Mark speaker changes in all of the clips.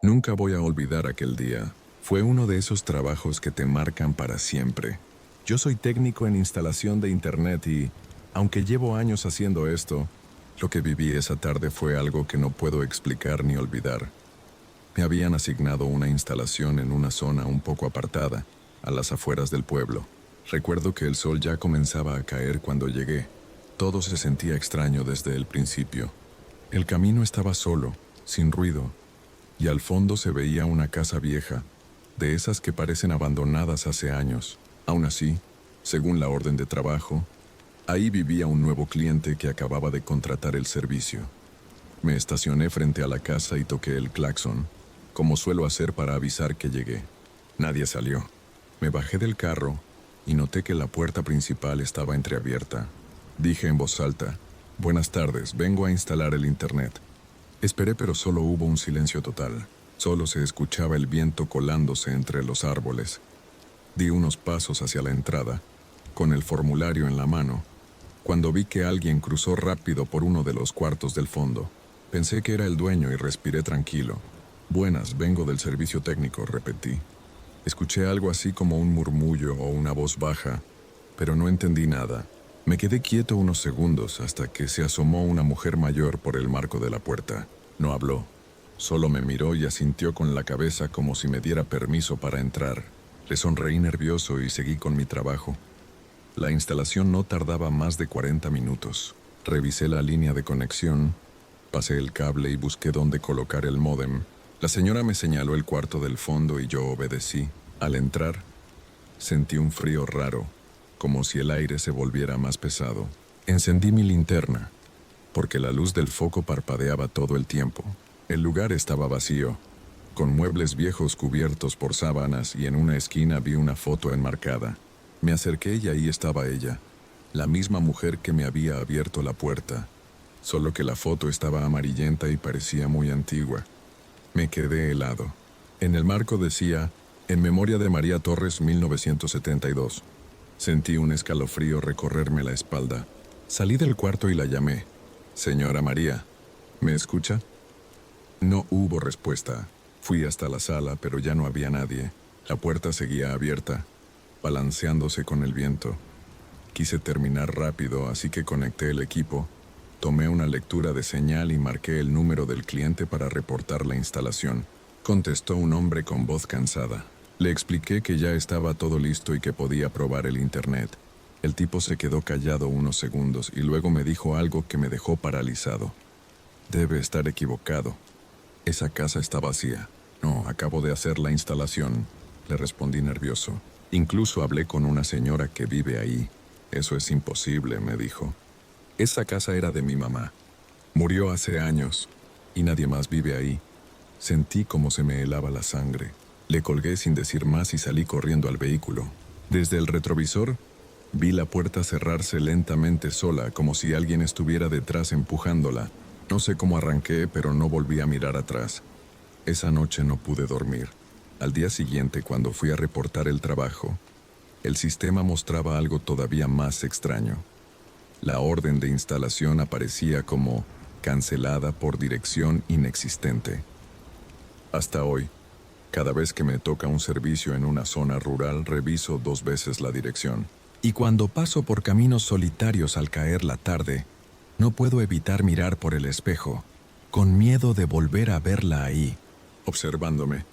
Speaker 1: Nunca voy a olvidar aquel día. Fue uno de esos trabajos que te marcan para siempre. Yo soy técnico en instalación de internet y, aunque llevo años haciendo esto, lo que viví esa tarde fue algo que no puedo explicar ni olvidar. Me habían asignado una instalación en una zona un poco apartada, a las afueras del pueblo. Recuerdo que el sol ya comenzaba a caer cuando llegué. Todo se sentía extraño desde el principio. El camino estaba solo, sin ruido, y al fondo se veía una casa vieja, de esas que parecen abandonadas hace años. Aún así, según la orden de trabajo, ahí vivía un nuevo cliente que acababa de contratar el servicio. Me estacioné frente a la casa y toqué el claxon, como suelo hacer para avisar que llegué. Nadie salió. Me bajé del carro y noté que la puerta principal estaba entreabierta. Dije en voz alta: «Buenas tardes, vengo a instalar el internet». Esperé, pero solo hubo un silencio total. Solo se escuchaba el viento colándose entre los árboles. Di unos pasos hacia la entrada, con el formulario en la mano, cuando vi que alguien cruzó rápido por uno de los cuartos del fondo. Pensé que era el dueño y respiré tranquilo. «Buenas, vengo del servicio técnico», repetí. Escuché algo así como un murmullo o una voz baja, pero no entendí nada. Me quedé quieto unos segundos hasta que se asomó una mujer mayor por el marco de la puerta. No habló, solo me miró y asintió con la cabeza como si me diera permiso para entrar. Le sonreí nervioso y seguí con mi trabajo. La instalación no tardaba más de 40 minutos. Revisé la línea de conexión, pasé el cable y busqué dónde colocar el módem. La señora me señaló el cuarto del fondo y yo obedecí. Al entrar, sentí un frío raro, como si el aire se volviera más pesado. Encendí mi linterna, porque la luz del foco parpadeaba todo el tiempo. El lugar estaba vacío, con muebles viejos cubiertos por sábanas, y en una esquina vi una foto enmarcada. Me acerqué y ahí estaba ella, la misma mujer que me había abierto la puerta, solo que la foto estaba amarillenta y parecía muy antigua. Me quedé helado. En el marco decía: «En memoria de María Torres, 1972». Sentí un escalofrío recorrerme la espalda. Salí del cuarto y la llamé. «Señora María, ¿me escucha?». No hubo respuesta. Fui hasta la sala, pero ya no había nadie. La puerta seguía abierta, balanceándose con el viento. Quise terminar rápido, así que conecté el equipo, tomé una lectura de señal y marqué el número del cliente para reportar la instalación. Contestó un hombre con voz cansada. Le expliqué que ya estaba todo listo y que podía probar el internet. El tipo se quedó callado unos segundos y luego me dijo algo que me dejó paralizado. «Debe estar equivocado. Esa casa está vacía». «No, acabo de hacer la instalación», le respondí nervioso. «Incluso hablé con una señora que vive ahí». «Eso es imposible», me dijo. «Esa casa era de mi mamá. Murió hace años y nadie más vive ahí». Sentí como se me helaba la sangre. Le colgué sin decir más y salí corriendo al vehículo. Desde el retrovisor, vi la puerta cerrarse lentamente sola, como si alguien estuviera detrás empujándola. No sé cómo arranqué, pero no volví a mirar atrás. Esa noche no pude dormir. Al día siguiente, cuando fui a reportar el trabajo, el sistema mostraba algo todavía más extraño. La orden de instalación aparecía como cancelada por dirección inexistente. Hasta hoy, cada vez que me toca un servicio en una zona rural, reviso 2 veces la dirección. Y cuando paso por caminos solitarios al caer la tarde, no puedo evitar mirar por el espejo, con miedo de volver a verla ahí, observándome.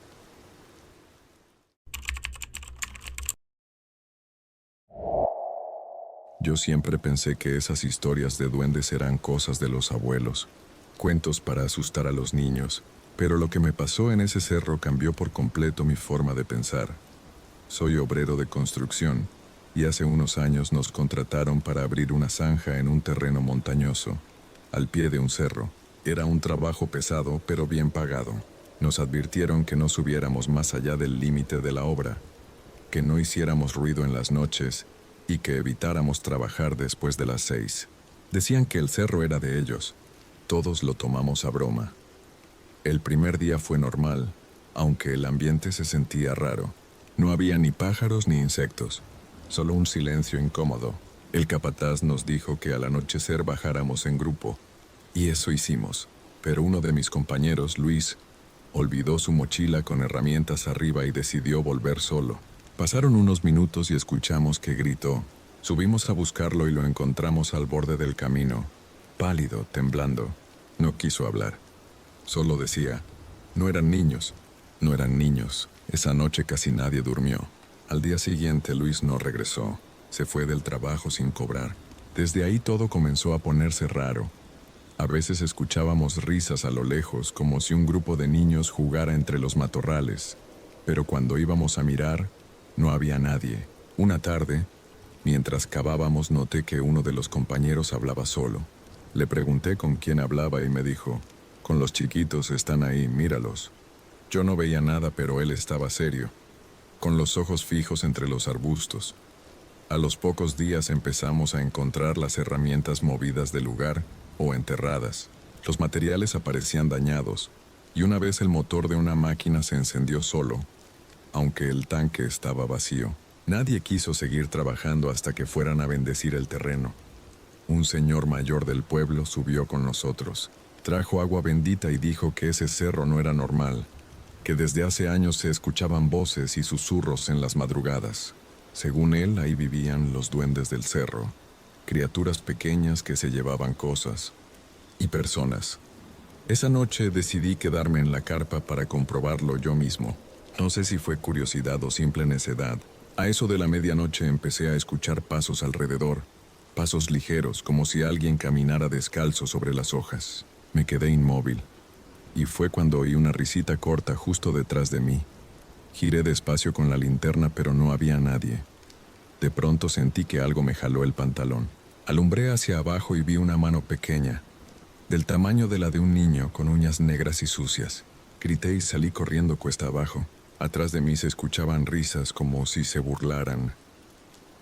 Speaker 1: Yo siempre pensé que esas historias de duendes eran cosas de los abuelos, cuentos para asustar a los niños. Pero lo que me pasó en ese cerro cambió por completo mi forma de pensar. Soy obrero de construcción y hace unos años nos contrataron para abrir una zanja en un terreno montañoso, al pie de un cerro. Era un trabajo pesado, pero bien pagado. Nos advirtieron que no subiéramos más allá del límite de la obra, que no hiciéramos ruido en las noches y que evitáramos trabajar después de las 6. Decían que el cerro era de ellos. Todos lo tomamos a broma. El primer día fue normal, aunque el ambiente se sentía raro. No había ni pájaros ni insectos, solo un silencio incómodo. El capataz nos dijo que al anochecer bajáramos en grupo, y eso hicimos. Pero uno de mis compañeros, Luis, Olvidó su mochila con herramientas arriba y decidió volver solo. Pasaron unos minutos y escuchamos que gritó. Subimos a buscarlo y lo encontramos al borde del camino, pálido, temblando. No quiso hablar. Solo decía, no eran niños, no eran niños. Esa noche casi nadie durmió. Al día siguiente Luis no regresó. Se fue del trabajo sin cobrar. Desde ahí todo comenzó a ponerse raro. A veces escuchábamos risas a lo lejos, como si un grupo de niños jugara entre los matorrales. Pero cuando íbamos a mirar, no había nadie. Una tarde, mientras cavábamos, noté que uno de los compañeros hablaba solo. Le pregunté con quién hablaba y me dijo, con los chiquitos, están ahí, míralos. Yo no veía nada, pero él estaba serio, con los ojos fijos entre los arbustos. A los pocos días empezamos a encontrar las herramientas movidas del lugar o enterradas. Los materiales aparecían dañados, y una vez el motor de una máquina se encendió solo, aunque el tanque estaba vacío. Nadie quiso seguir trabajando hasta que fueran a bendecir el terreno. Un señor mayor del pueblo subió con nosotros. Trajo agua bendita y dijo que ese cerro no era normal, que desde hace años se escuchaban voces y susurros en las madrugadas. Según él, ahí vivían los duendes del cerro, criaturas pequeñas que se llevaban cosas y personas. Esa noche decidí quedarme en la carpa para comprobarlo yo mismo. No sé si fue curiosidad o simple necedad. A eso de la medianoche empecé a escuchar pasos alrededor, pasos ligeros, como si alguien caminara descalzo sobre las hojas. Me quedé inmóvil, y fue cuando oí una risita corta justo detrás de mí. Giré despacio con la linterna, pero no había nadie. De pronto sentí que algo me jaló el pantalón. Alumbré hacia abajo y vi una mano pequeña, del tamaño de la de un niño, con uñas negras y sucias. Grité y salí corriendo cuesta abajo. Atrás de mí se escuchaban risas como si se burlaran.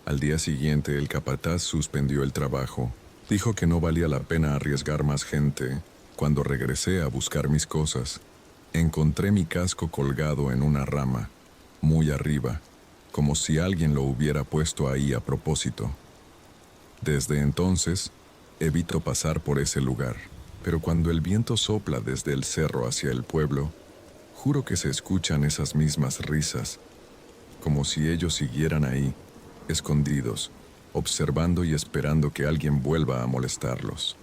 Speaker 1: Al día siguiente, el capataz suspendió el trabajo. Dijo que no valía la pena arriesgar más gente. Cuando regresé a buscar mis cosas, encontré mi casco colgado en una rama, muy arriba, como si alguien lo hubiera puesto ahí a propósito. Desde entonces, evito pasar por ese lugar, pero cuando el viento sopla desde el cerro hacia el pueblo, juro que se escuchan esas mismas risas, como si ellos siguieran ahí, escondidos, observando y esperando que alguien vuelva a molestarlos.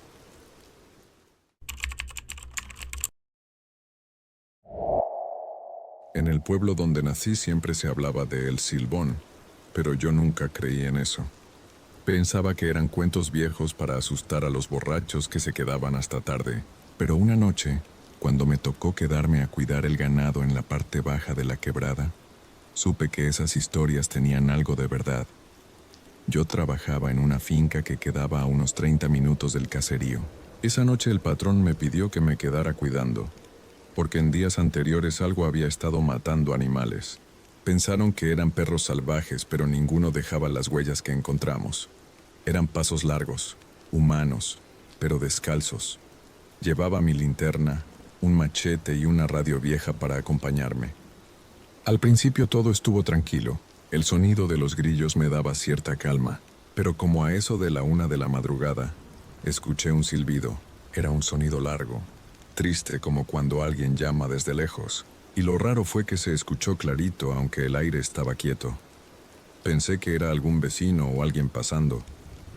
Speaker 1: En el pueblo donde nací siempre se hablaba de El Silbón, pero yo nunca creí en eso. Pensaba que eran cuentos viejos para asustar a los borrachos que se quedaban hasta tarde. Pero una noche, cuando me tocó quedarme a cuidar el ganado en la parte baja de la quebrada, supe que esas historias tenían algo de verdad. Yo trabajaba en una finca que quedaba a unos 30 minutos del caserío. Esa noche el patrón me pidió que me quedara cuidando, porque en días anteriores algo había estado matando animales. Pensaron que eran perros salvajes, pero ninguno dejaba las huellas que encontramos. Eran pasos largos, humanos, pero descalzos. Llevaba mi linterna, un machete y una radio vieja para acompañarme. Al principio todo estuvo tranquilo. El sonido de los grillos me daba cierta calma, pero como a eso de la 1 de la madrugada, escuché un silbido. Era un sonido largo, triste, como cuando alguien llama desde lejos. Y lo raro fue que se escuchó clarito, aunque el aire estaba quieto. Pensé que era algún vecino o alguien pasando,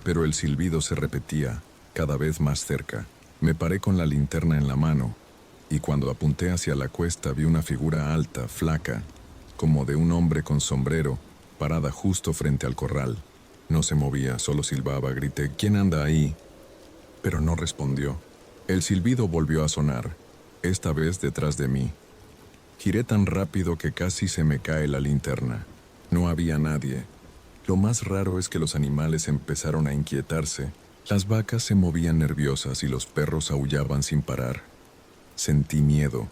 Speaker 1: pero el silbido se repetía, cada vez más cerca. Me paré con la linterna en la mano, y cuando apunté hacia la cuesta vi una figura alta, flaca, como de un hombre con sombrero, parada justo frente al corral. No se movía, solo silbaba. Grité, ¿quién anda ahí? Pero no respondió. El silbido volvió a sonar, esta vez detrás de mí. Giré tan rápido que casi se me cae la linterna. No había nadie. Lo más raro es que los animales empezaron a inquietarse. Las vacas se movían nerviosas y los perros aullaban sin parar. Sentí miedo,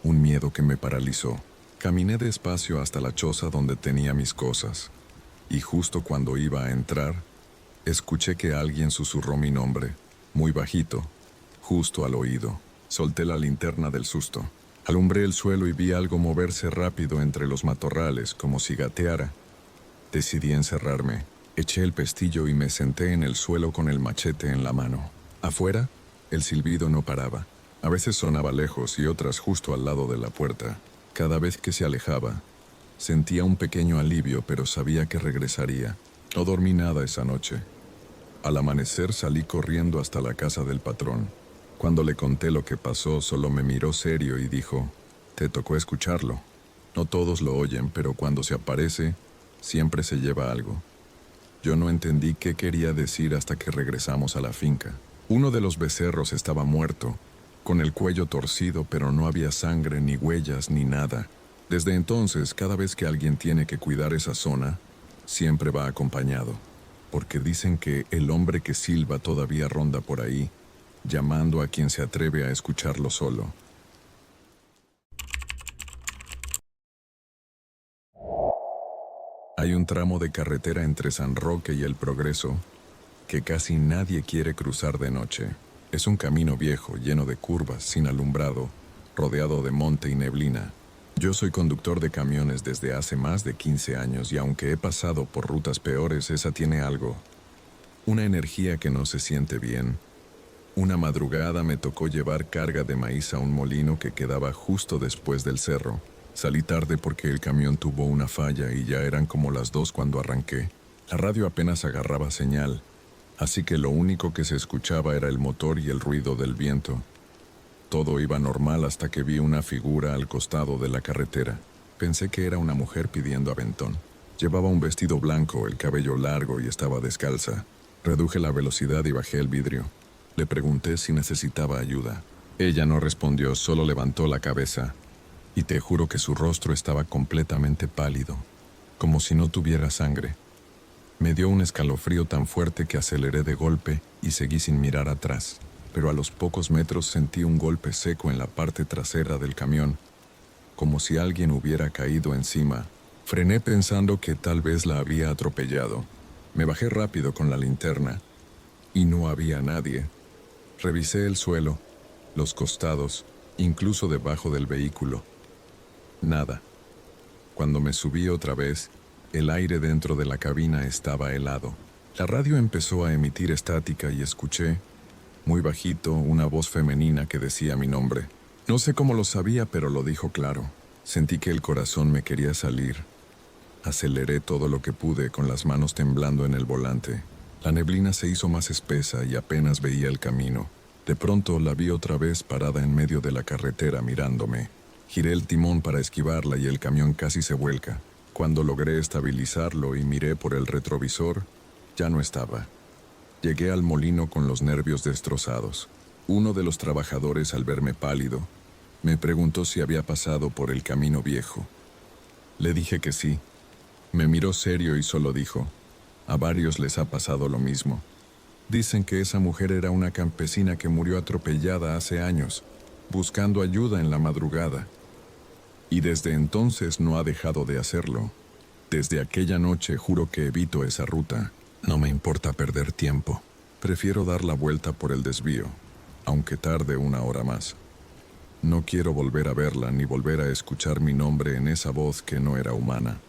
Speaker 1: un miedo que me paralizó. Caminé despacio hasta la choza donde tenía mis cosas, y justo cuando iba a entrar, escuché que alguien susurró mi nombre, muy bajito, justo al oído. Solté la linterna del susto. Alumbré el suelo y vi algo moverse rápido entre los matorrales, como si gateara. Decidí encerrarme. Eché el pestillo y me senté en el suelo con el machete en la mano. Afuera, el silbido no paraba. A veces sonaba lejos y otras justo al lado de la puerta. Cada vez que se alejaba, sentía un pequeño alivio, pero sabía que regresaría. No dormí nada esa noche. Al amanecer salí corriendo hasta la casa del patrón. Cuando le conté lo que pasó, solo me miró serio y dijo, «Te tocó escucharlo. No todos lo oyen, pero cuando se aparece, siempre se lleva algo». Yo no entendí qué quería decir hasta que regresamos a la finca. Uno de los becerros estaba muerto, con el cuello torcido, pero no había sangre, ni huellas, ni nada. Desde entonces, cada vez que alguien tiene que cuidar esa zona, siempre va acompañado, porque dicen que el hombre que silba todavía ronda por ahí, llamando a quien se atreve a escucharlo solo. Hay un tramo de carretera entre San Roque y El Progreso que casi nadie quiere cruzar de noche. Es un camino viejo, lleno de curvas, sin alumbrado, rodeado de monte y neblina. Yo soy conductor de camiones desde hace más de 15 años y aunque he pasado por rutas peores, esa tiene algo. Una energía que no se siente bien. Una madrugada me tocó llevar carga de maíz a un molino que quedaba justo después del cerro. Salí tarde porque el camión tuvo una falla y ya eran como las 2 cuando arranqué. La radio apenas agarraba señal, así que lo único que se escuchaba era el motor y el ruido del viento. Todo iba normal hasta que vi una figura al costado de la carretera. Pensé que era una mujer pidiendo aventón. Llevaba un vestido blanco, el cabello largo y estaba descalza. Reduje la velocidad y bajé el vidrio. Le pregunté si necesitaba ayuda. Ella no respondió, solo levantó la cabeza. Y te juro que su rostro estaba completamente pálido, como si no tuviera sangre. Me dio un escalofrío tan fuerte que aceleré de golpe y seguí sin mirar atrás. Pero a los pocos metros sentí un golpe seco en la parte trasera del camión, como si alguien hubiera caído encima. Frené pensando que tal vez la había atropellado. Me bajé rápido con la linterna y no había nadie. Revisé el suelo, los costados, incluso debajo del vehículo. Nada. Cuando me subí otra vez, el aire dentro de la cabina estaba helado. La radio empezó a emitir estática y escuché, muy bajito, una voz femenina que decía mi nombre. No sé cómo lo sabía, pero lo dijo claro. Sentí que el corazón me quería salir. Aceleré todo lo que pude, con las manos temblando en el volante. La neblina se hizo más espesa y apenas veía el camino. De pronto la vi otra vez parada en medio de la carretera mirándome. Giré el timón para esquivarla y el camión casi se vuelca. Cuando logré estabilizarlo y miré por el retrovisor, ya no estaba. Llegué al molino con los nervios destrozados. Uno de los trabajadores, al verme pálido, me preguntó si había pasado por el camino viejo. Le dije que sí. Me miró serio y solo dijo, «A varios les ha pasado lo mismo. Dicen que esa mujer era una campesina que murió atropellada hace años, buscando ayuda en la madrugada. Y desde entonces no ha dejado de hacerlo. Desde aquella noche juro que evito esa ruta. No me importa perder tiempo. Prefiero dar la vuelta por el desvío, aunque tarde 1 hora más. No quiero volver a verla ni volver a escuchar mi nombre en esa voz que no era humana».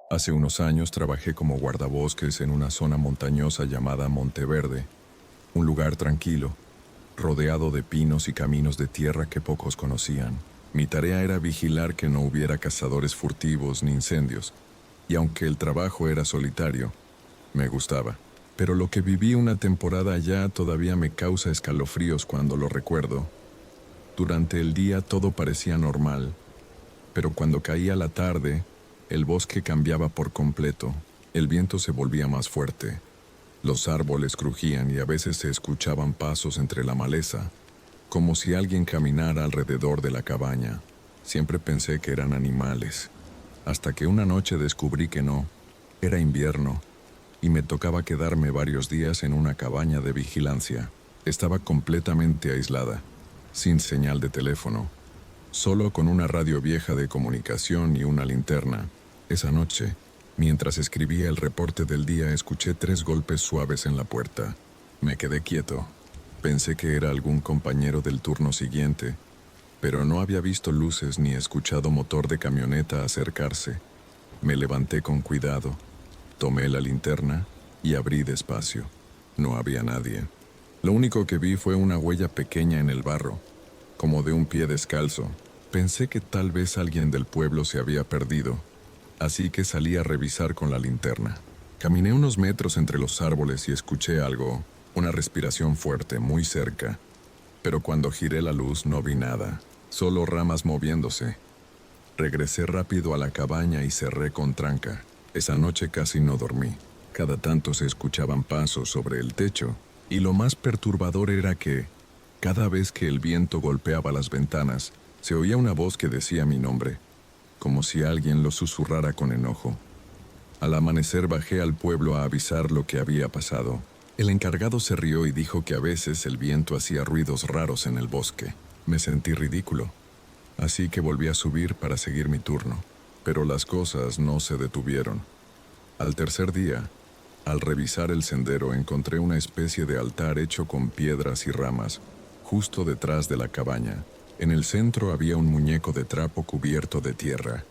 Speaker 1: Hace unos años trabajé como guardabosques en una zona montañosa llamada Monteverde, un lugar tranquilo, rodeado de pinos y caminos de tierra que pocos conocían. Mi tarea era vigilar que no hubiera cazadores furtivos ni incendios, y aunque el trabajo era solitario, me gustaba. Pero lo que viví una temporada allá todavía me causa escalofríos cuando lo recuerdo. Durante el día todo parecía normal, pero cuando caía la tarde, el bosque cambiaba por completo. El viento se volvía más fuerte. Los árboles crujían y a veces se escuchaban pasos entre la maleza, como si alguien caminara alrededor de la cabaña. Siempre pensé que eran animales, hasta que una noche descubrí que no. Era invierno, y me tocaba quedarme varios días en una cabaña de vigilancia. Estaba completamente aislada, sin señal de teléfono, solo con una radio vieja de comunicación y una linterna. Esa noche, mientras escribía el reporte del día, escuché 3 golpes suaves en la puerta. Me quedé quieto. Pensé que era algún compañero del turno siguiente, pero no había visto luces ni escuchado motor de camioneta acercarse. Me levanté con cuidado, tomé la linterna y abrí despacio. No había nadie. Lo único que vi fue una huella pequeña en el barro, como de un pie descalzo. Pensé que tal vez alguien del pueblo se había perdido, así que salí a revisar con la linterna. Caminé unos metros entre los árboles y escuché algo, una respiración fuerte, muy cerca. Pero cuando giré la luz no vi nada, solo ramas moviéndose. Regresé rápido a la cabaña y cerré con tranca. Esa noche casi no dormí. Cada tanto se escuchaban pasos sobre el techo, y lo más perturbador era que, cada vez que el viento golpeaba las ventanas, se oía una voz que decía mi nombre, como si alguien lo susurrara con enojo. Al amanecer bajé al pueblo a avisar lo que había pasado. El encargado se rió y dijo que a veces el viento hacía ruidos raros en el bosque. Me sentí ridículo, así que volví a subir para seguir mi turno. Pero las cosas no se detuvieron. Al tercer día, al revisar el sendero, encontré una especie de altar hecho con piedras y ramas, justo detrás de la cabaña. En el centro había un muñeco de trapo cubierto de tierra,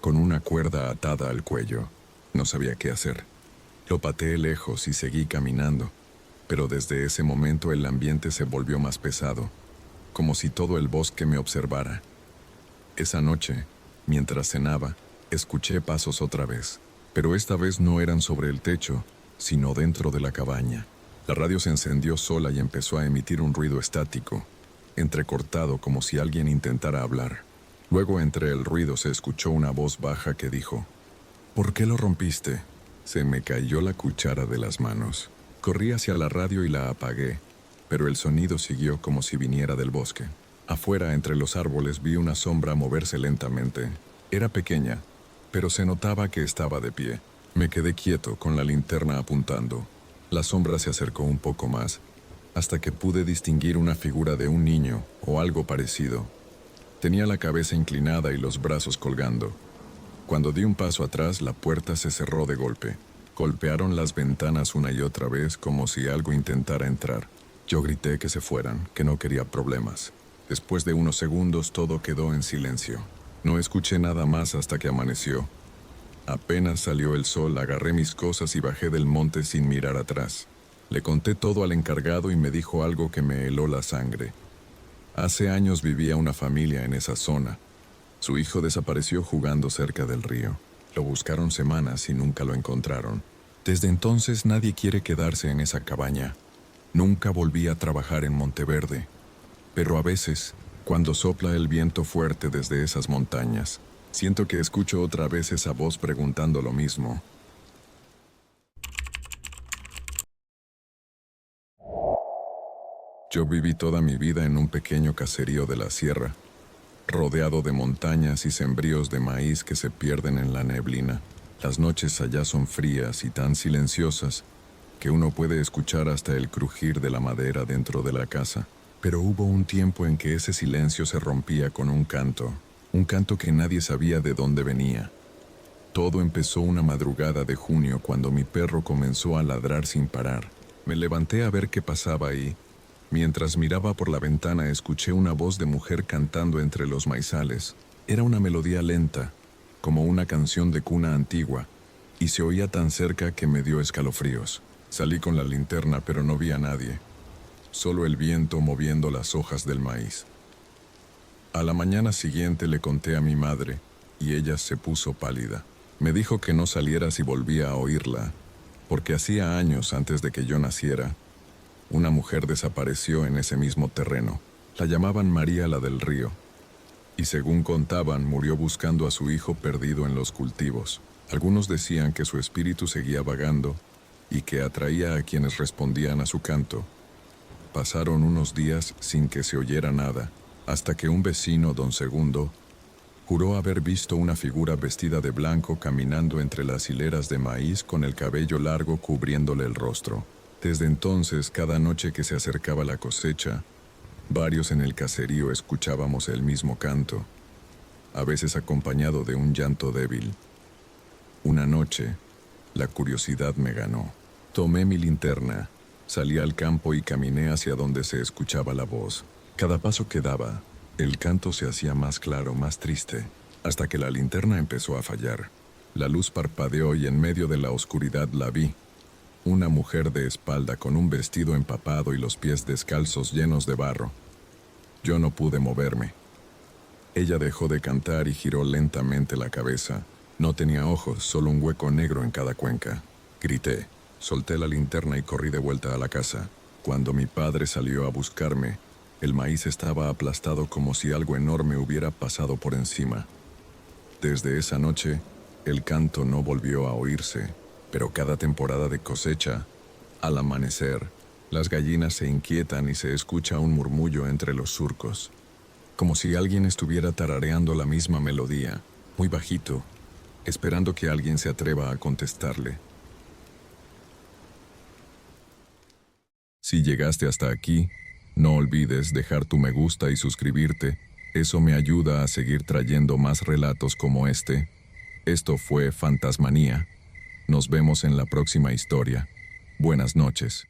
Speaker 1: con una cuerda atada al cuello. No sabía qué hacer. Lo pateé lejos y seguí caminando, pero desde ese momento el ambiente se volvió más pesado, como si todo el bosque me observara. Esa noche, mientras cenaba, escuché pasos otra vez, pero esta vez no eran sobre el techo, sino dentro de la cabaña. La radio se encendió sola y empezó a emitir un ruido estático, entrecortado como si alguien intentara hablar. Luego, entre el ruido, se escuchó una voz baja que dijo: «¿Por qué lo rompiste?». Se me cayó la cuchara de las manos. Corrí hacia la radio y la apagué, pero el sonido siguió como si viniera del bosque. Afuera, entre los árboles, vi una sombra moverse lentamente. Era pequeña, pero se notaba que estaba de pie. Me quedé quieto, con la linterna apuntando. La sombra se acercó un poco más, hasta que pude distinguir una figura de un niño, o algo parecido. Tenía la cabeza inclinada y los brazos colgando. Cuando di un paso atrás, la puerta se cerró de golpe. Golpearon las ventanas una y otra vez como si algo intentara entrar. Yo grité que se fueran, que no quería problemas. Después de unos segundos todo quedó en silencio. No escuché nada más hasta que amaneció. Apenas salió el sol, agarré mis cosas y bajé del monte sin mirar atrás. Le conté todo al encargado y me dijo algo que me heló la sangre. Hace años vivía una familia en esa zona. Su hijo desapareció jugando cerca del río. Lo buscaron semanas y nunca lo encontraron. Desde entonces nadie quiere quedarse en esa cabaña. Nunca volví a trabajar en Monteverde. Pero a veces, cuando sopla el viento fuerte desde esas montañas, siento que escucho otra vez esa voz preguntando lo mismo. Yo viví toda mi vida en un pequeño caserío de la sierra, rodeado de montañas y sembríos de maíz que se pierden en la neblina. Las noches allá son frías y tan silenciosas que uno puede escuchar hasta el crujir de la madera dentro de la casa. Pero hubo un tiempo en que ese silencio se rompía con un canto que nadie sabía de dónde venía. Todo empezó una madrugada de junio cuando mi perro comenzó a ladrar sin parar. Me levanté a ver qué pasaba y, mientras miraba por la ventana, escuché una voz de mujer cantando entre los maizales. Era una melodía lenta, como una canción de cuna antigua, y se oía tan cerca que me dio escalofríos. Salí con la linterna, pero no vi a nadie. Solo el viento moviendo las hojas del maíz. A la mañana siguiente le conté a mi madre, y ella se puso pálida. Me dijo que no saliera si volvía a oírla, porque hacía años antes de que yo naciera, una mujer desapareció en ese mismo terreno. La llamaban María la del Río, y según contaban, murió buscando a su hijo perdido en los cultivos. Algunos decían que su espíritu seguía vagando y que atraía a quienes respondían a su canto. Pasaron unos días sin que se oyera nada, hasta que un vecino, don Segundo, juró haber visto una figura vestida de blanco caminando entre las hileras de maíz con el cabello largo cubriéndole el rostro. Desde entonces, cada noche que se acercaba la cosecha, varios en el caserío escuchábamos el mismo canto, a veces acompañado de un llanto débil. Una noche, la curiosidad me ganó. Tomé mi linterna, salí al campo y caminé hacia donde se escuchaba la voz. Cada paso que daba, el canto se hacía más claro, más triste, hasta que la linterna empezó a fallar. La luz parpadeó y en medio de la oscuridad la vi. Una mujer de espalda con un vestido empapado y los pies descalzos llenos de barro. Yo no pude moverme. Ella dejó de cantar y giró lentamente la cabeza. No tenía ojos, solo un hueco negro en cada cuenca. Grité, solté la linterna y corrí de vuelta a la casa. Cuando mi padre salió a buscarme, el maíz estaba aplastado como si algo enorme hubiera pasado por encima. Desde esa noche, el canto no volvió a oírse, pero cada temporada de cosecha, al amanecer, las gallinas se inquietan y se escucha un murmullo entre los surcos, como si alguien estuviera tarareando la misma melodía, muy bajito, esperando que alguien se atreva a contestarle. Si llegaste hasta aquí, no olvides dejar tu me gusta y suscribirte. Eso me ayuda a seguir trayendo más relatos como este. Esto fue Fantasmanía. Nos vemos en la próxima historia. Buenas noches.